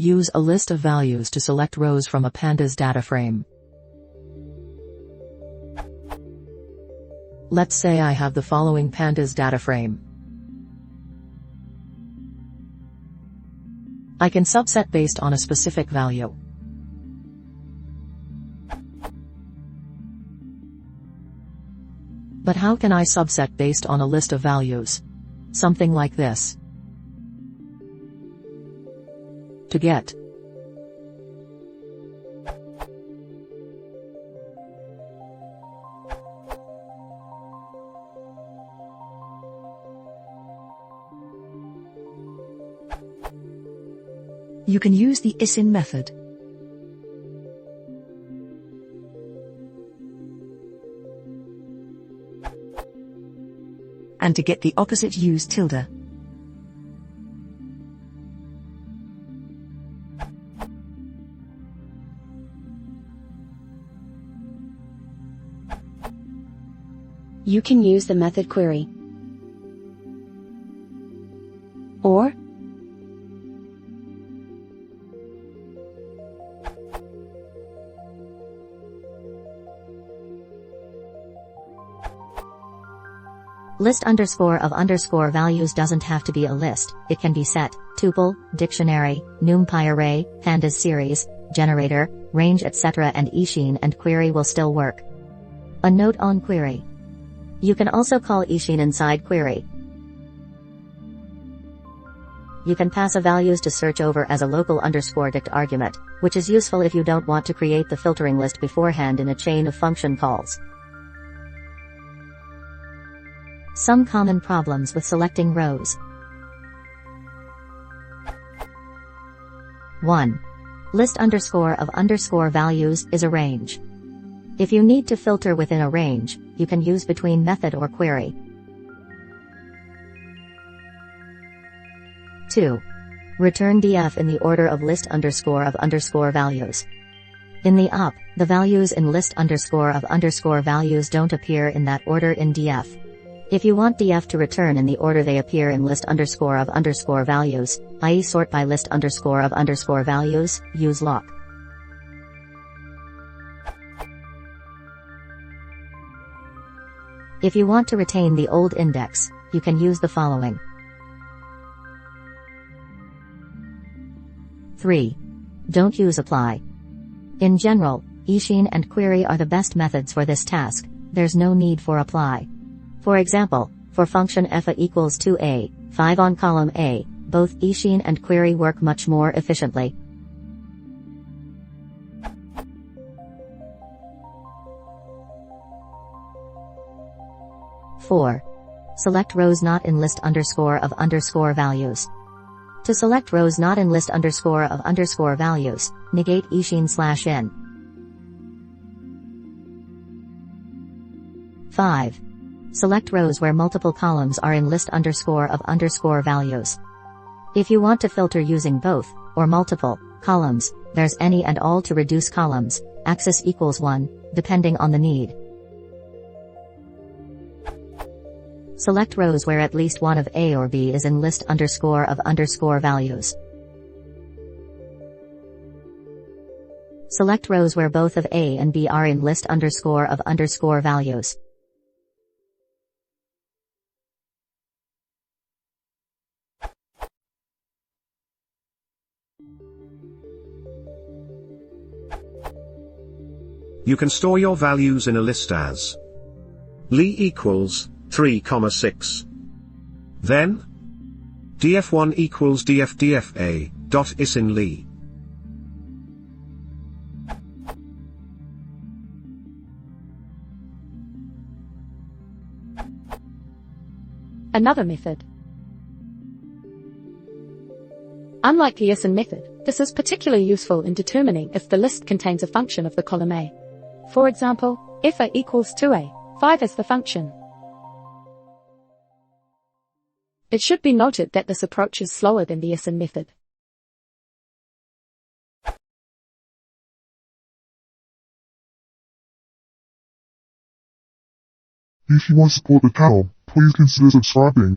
Use a list of values to select rows from a Pandas data frame. Let's say I have the following Pandas data frame. I can subset based on a specific value. But how can I subset based on a list of values? Something like this. To get You can use the ISIN method. And to get the opposite, use tilde. You can use the method query. Or List _of_ values doesn't have to be a list, it can be set, tuple, dictionary, numpy array, pandas series, generator, range etc. and ishin and query will still work. A note on query. You can also call ishin inside query. You can pass a values to search over as a local _dict argument, which is useful if you don't want to create the filtering list beforehand in a chain of function calls. Some common problems with selecting rows. 1. List _of_ values is a range. If you need to filter within a range, you can use between method or query. 2. Return df in the order of list _of_ values. In the op, the values in list _of_ values don't appear in that order in df. If you want df to return in the order they appear in list _of_ values, i.e. sort by list _of_ values, use lock. If you want to retain the old index, you can use the following. 3. Don't use apply. In general, ishin and query are the best methods for this task, there's no need for apply. For example, for function f equals 2a, 5 on column A, both ishin and query work much more efficiently. Four. Select rows not in list _of_ values. To select rows not in list _of_ values, negate ishin/in. 5. Select rows where multiple columns are in list _of_ values. If you want to filter using both, or multiple, columns, there's any and all to reduce columns, axis equals 1, depending on the need. Select rows where at least one of A or B is in list _of_ values. Select rows where both of A and B are in list _of_ values. You can store your values in a list as li equals 3,6. Then df1 equals df dot isin li. Another method. Unlike the ISIN method, this is particularly useful in determining if the list contains a function of the column A. For example, if A equals 2A, 5 is the function. It should be noted that this approach is slower than the ISIN method. If you want to support the channel, please consider subscribing.